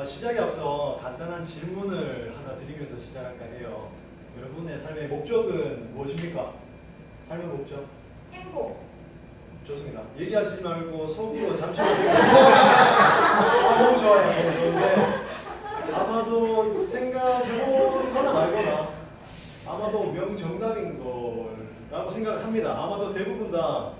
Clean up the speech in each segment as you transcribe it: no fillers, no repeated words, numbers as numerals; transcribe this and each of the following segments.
시작에 앞서 간단한 질문을 하나 드리면서 시작할까 해요. 여러분의 삶의 목적은 무엇입니까? 삶의 목적? 행복. 좋습니다. 얘기하시지 말고 속으로 잠시만 너무 좋아요. 너무 좋은데 아마도 생각해보거나 말거나 아마도 명정답인 거라고 생각을 합니다. 아마도 대부분 다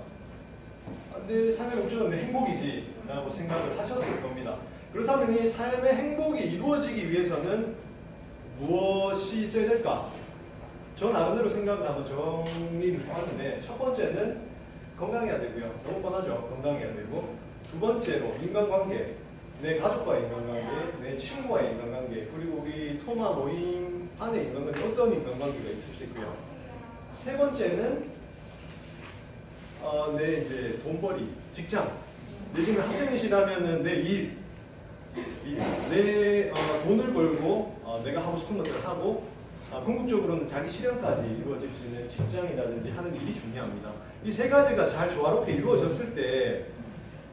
내 삶의 목적은 내 행복이지 라고 생각을 하셨을 겁니다. 그렇다면 이 삶의 행복이 이루어지기 위해서는 무엇이 있어야 될까? 저 나름대로 생각을 한번 정리를 하는데 첫 번째는 건강해야 되고요. 너무 뻔하죠. 건강해야 되고 두 번째로 인간관계, 내 가족과의 인간관계, 내 친구와의 인간관계, 그리고 우리 토마 모임 안에 인간관계, 어떤 인간관계가 있을 수 있고요. 세 번째는 내 이제 돈벌이, 직장. 내 지금 학생이시라면은 내 일, 내 돈을 벌고 내가 하고 싶은 것들을 하고 궁극적으로는 자기 실현까지 이루어질 수 있는 직장이라든지 하는 일이 중요합니다. 이 세 가지가 잘 조화롭게 이루어졌을 때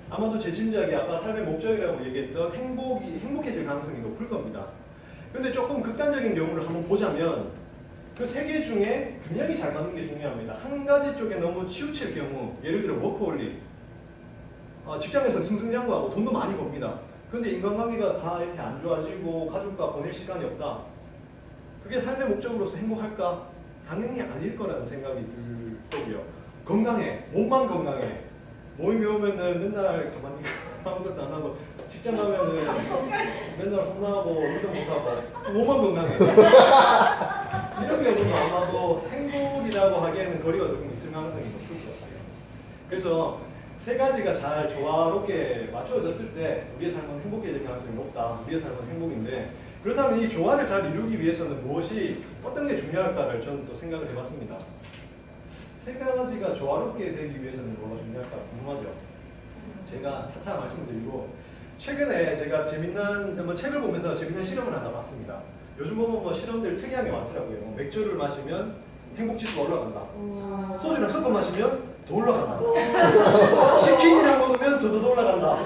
아마도 제 짐작에 아까 삶의 목적이라고 얘기했던 행복해질 가능성이 높을 겁니다. 근데 조금 극단적인 경우를 한번 보자면 그 세 개 중에 균형이 잘 맞는 게 중요합니다. 한 가지 쪽에 너무 치우칠 경우, 예를 들어 워커홀릭, 직장에서 승승장구하고 돈도 많이 법니다. 근데 인간관계가 다 이렇게 안 좋아지고 가족과 보낼 시간이 없다. 그게 삶의 목적으로서 행복할까? 당연히 아닐 거라는 생각이 들 거고요. 건강해, 몸만 건강해. 모임에 오면은 맨날 가만히 아무것도 안 하고 직장 가면은 맨날 혼나고 운동 못하고 몸만 건강해. 이런 경우는 아마도 행복이라고 하기에는 거리가 조금 있을 가능성이 높을 것 같아요. 그래서 세 가지가 잘 조화롭게 맞춰졌을 때 우리의 삶은 행복해질 가능성이 높다. 우리의 삶은 행복인데 그렇다면 이 조화를 잘 이루기 위해서는 무엇이 어떤 게 중요할까를 저는 또 생각을 해봤습니다. 세 가지가 조화롭게 되기 위해서는 뭐가 중요할까 궁금하죠? 제가 차차 말씀드리고 최근에 제가 재밌는 한번 책을 보면서 재밌는 실험을 하나 봤습니다. 요즘 보면 뭐 실험들 특이한 게 많더라고요. 맥주를 마시면 행복지수가 올라간다. 소주를 섞어 마시면 더 올라간다. 치킨이랑 먹으면 더더 올라간다.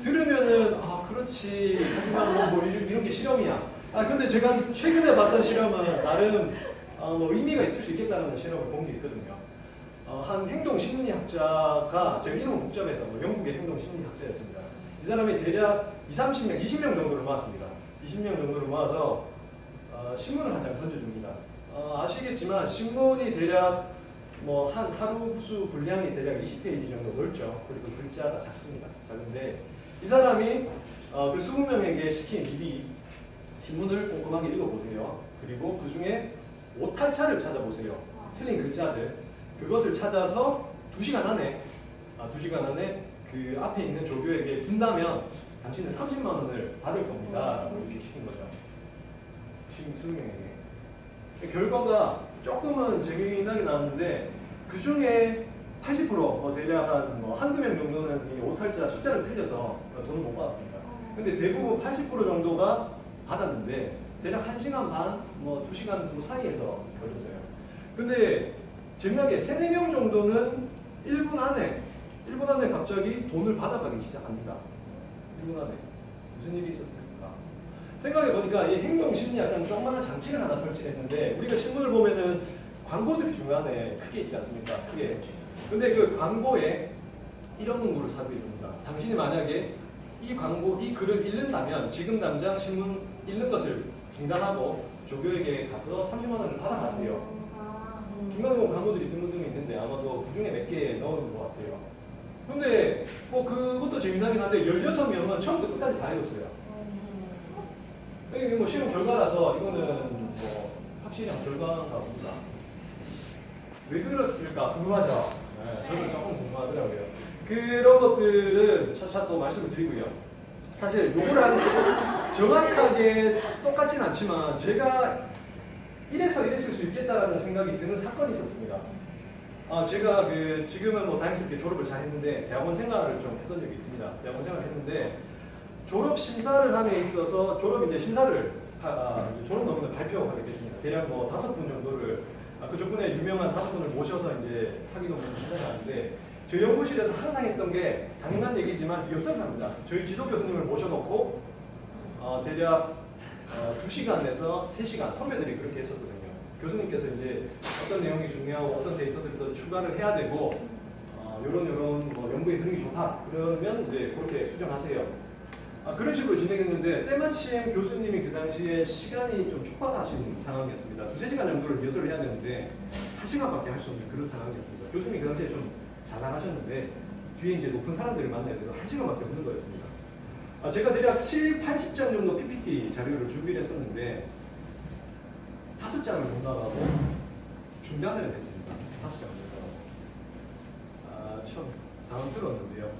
들으면은 그렇지 하지만 뭐 이런 게 실험이야. 근데 제가 최근에 봤던 실험은 나름 뭐 의미가 있을 수 있겠다는 실험을 본 게 있거든요. 한 행동 심리학자가 제가 이름은 복잡해서 영국의 행동 심리학자였습니다. 이 사람이 대략 20명 정도를 모았습니다. 20명 정도를 모아서 신문을 한 장 던져줍니다. 아시겠지만 신문이 대략 뭐 한 하루 수 분량이 대략 20페이지 정도 넓죠. 그리고 글자가 작습니다. 작은데 이 사람이 그 20명에게 시킨 일이 신문을 꼼꼼하게 읽어보세요. 그리고 그 중에 오탈자를 찾아보세요. 틀린 글자들. 그것을 찾아서 2시간 안에 그 앞에 있는 조교에게 준다면 당신은 30만 원을 받을 겁니다. 라고 이렇게 시킨 거죠. 20명에게. 결과가 조금은 재미나게 나왔는데 그 중에 80% 대략 한두 명 정도는 이 오탈자 숫자를 틀려서 돈을 못 받았습니다. 근데 대부분 80% 정도가 받았는데 대략 1시간 반, 2시간 정도 사이에서 걸렸어요. 근데 재미나게 3-4명 정도는 1분 안에 갑자기 돈을 받아가기 시작합니다. 1분 안에. 무슨 일이 있었습니까? 생각해보니까 이 행동심리학자는 조그마한 장치를 하나 설치했는데 우리가 신문을 보면은 광고들이 중간에 크게 있지 않습니까? 크게. 근데 그 광고에 이런 문구를 삽입해 줍니다. 당신이 만약에 이 글을 읽는다면 지금 당장 신문 읽는 것을 중단하고 조교에게 가서 30만 원을 받아가세요. 중간에 보면 광고들이 드문드문 있는데 아마도 그 중에 몇 개 넣은 것 같아요. 근데 그것도 재미나긴 한데 16명은 처음부터 끝까지 다 읽었어요. 이게 실험 결과라서 이거는 확실한 결과인가 봅니다. 왜 그렇습니까? 궁금하죠? 네, 저도 조금 궁금하더라고요. 그런 것들은 차차 또 말씀을 드리고요. 사실 요걸 하는 게 정확하게 똑같진 않지만 제가 이래서 이랬을 수 있겠다라는 생각이 드는 사건이 있었습니다. 제가 지금은 다행스럽게 졸업을 잘 했는데 대학원 생활을 좀 했던 적이 있습니다. 대학원 생활을 했는데 졸업 심사를 함에 있어서 졸업 심사를 졸업 논문을 발표하게 됐습니다. 대략 5분 정도를 그쪽분에 유명한 5분을 모셔서 이제 학위 논문을 심사하는데 저희 연구실에서 항상 했던 게 당연한 얘기지만 리허설을 합니다. 저희 지도 교수님을 모셔놓고 대략 2시간에서 3시간 선배들이 그렇게 했었거든요. 교수님께서 이제 어떤 내용이 중요하고 어떤 데이터들을 더 추가를 해야 되고 요런 뭐 연구의 흐름이 좋다 그러면 이제 그렇게 수정하세요. 그런 식으로 진행했는데 때마침 교수님이 그 당시에 시간이 좀 촉박하신 상황이었습니다. 2~3시간 정도를 리허설을 해야 되는데 1시간밖에 할 수 없는 그런 상황이었습니다. 교수님이 그 당시에 좀 잘 나가셨는데 뒤에 이제 높은 사람들을 만나야 돼서 1시간밖에 없는 거였습니다. 제가 대략 70~80장 정도 PPT 자료를 준비를 했었는데 5장을 못 나가고 중단을 했습니다. 5장을 못 나가고. 참 당황스러웠는데요.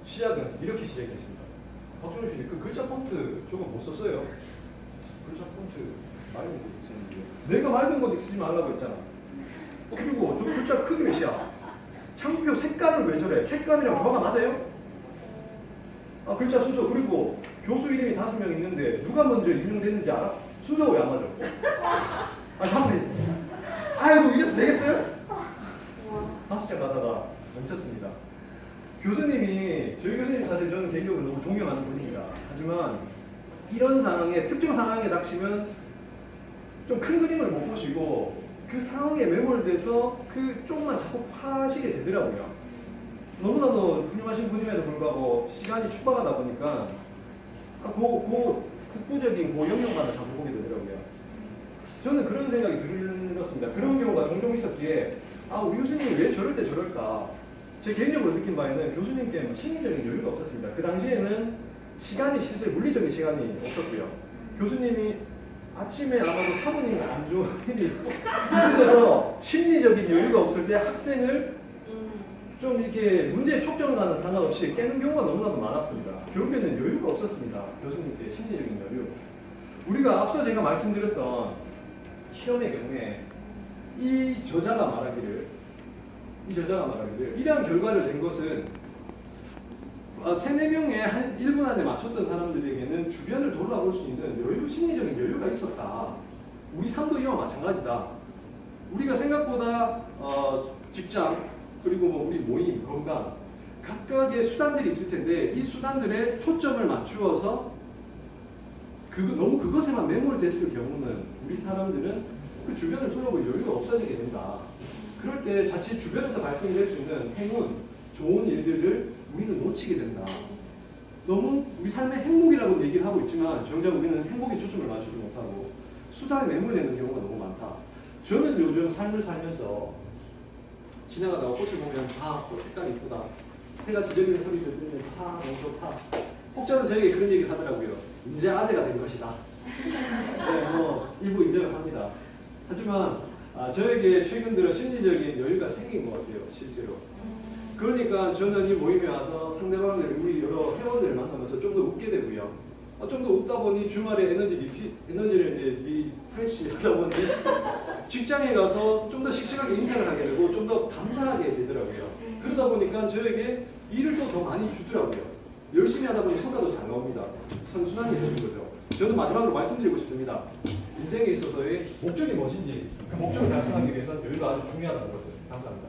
시작은 이렇게 시작했습니다. 박정희 씨, 그 글자 폰트 저거 못 썼어요? 글자 폰트 맑은 거 있었는데 내가 맑은 거 쓰지 말라고 했잖아. 그리고 저 글자 크기 몇이야? 창표 색깔은 왜 저래? 색감이랑 조화가 맞아요? 글자 순서 그리고 교수 이름이 5명 있는데 누가 먼저 임명됐는지 알아? 순서가 왜 안 맞아? 한번 아이고 이래서 되겠어요? 5장 가다가 멈췄습니다. 교수님이 저희 교수님 사실 저는 개인적으로 너무 존경하는 분입니다. 하지만 이런 상황에 특정 상황에 닥치면 좀 큰 그림을 못 보시고 그 상황에 매몰돼서 그 쪽만 자꾸 파시게 되더라고요. 너무나도 훌륭하신 분임에도 불구하고 시간이 촉박하다 보니까 국부적인 영역만을 자꾸 보게 되더라고요. 저는 그런 생각이 들었습니다. 그런 경우가 종종 있었기에 우리 교수님이 왜 저럴 때 저럴까? 제 개인적으로 느낀 바에는 교수님께 심리적인 여유가 없었습니다. 그 당시에는 시간이 실제 물리적인 시간이 없었고요. 교수님이 아침에 아마도 사모님 안 좋은 일이 있으셔서 심리적인 여유가 없을 때 학생을 좀 이렇게 문제에 촉정하는 상관없이 깨는 경우가 너무나도 많았습니다. 결국에는 여유가 없었습니다. 교수님께 심리적인 여유. 우리가 앞서 제가 말씀드렸던 시험의 경우에 이 저자가 말하기를 이러한 결과를 낸 것은 3~4명의 한 1분 안에 맞췄던 사람들에게는 주변을 돌아볼 수 있는 심리적인 여유가 있었다. 우리 삶도 이와 마찬가지다. 우리가 생각보다 직장 그리고 우리 모임, 건강 각각의 수단들이 있을 텐데 이 수단들에 초점을 맞추어서 너무 그것에만 매몰됐을 경우는 우리 사람들은 그 주변을 돌아볼 여유가 없어지게 된다. 그럴 때 자칫 주변에서 발생될 수 있는 행운, 좋은 일들을 우리는 놓치게 된다. 너무 우리 삶의 행복이라고 얘기를 하고 있지만 정작 우리는 행복에 초점을 맞추지 못하고 수단에 매몰되는 경우가 너무 많다. 저는 요즘 삶을 살면서 지나가다가 꽃을 보면 꽃 색깔이 이쁘다. 새가 지저귀는 소리 들으면서 너무 좋다. 혹자는 저에게 그런 얘기를 하더라고요. 이제 아재가 된 것이다. 네, 일부 인정을 합니다. 하지만 저에게 최근 들어 심리적인 여유가 생긴 것 같아요. 실제로. 그러니까 저는 이 모임에 와서 상대방들, 우리 여러 회원들을 만나면서 좀 더 웃게 되고요. 좀 더 웃다 보니 주말에 에너지를 이제 리프레시 하다 보니 직장에 가서 좀 더 씩씩하게 인사를 하게 되고 좀 더 감사하게 되더라고요. 그러다 보니까 저에게 일을 또 더 많이 주더라고요. 열심히 하다 보니 성과도 잘 나옵니다. 선순환이 되는 거죠. 저는 마지막으로 말씀드리고 싶습니다. 인생에 있어서의 목적이 무엇인지 그 목적을 달성하기 위해서는 여유가 아주 중요하다는 것을. 감사합니다.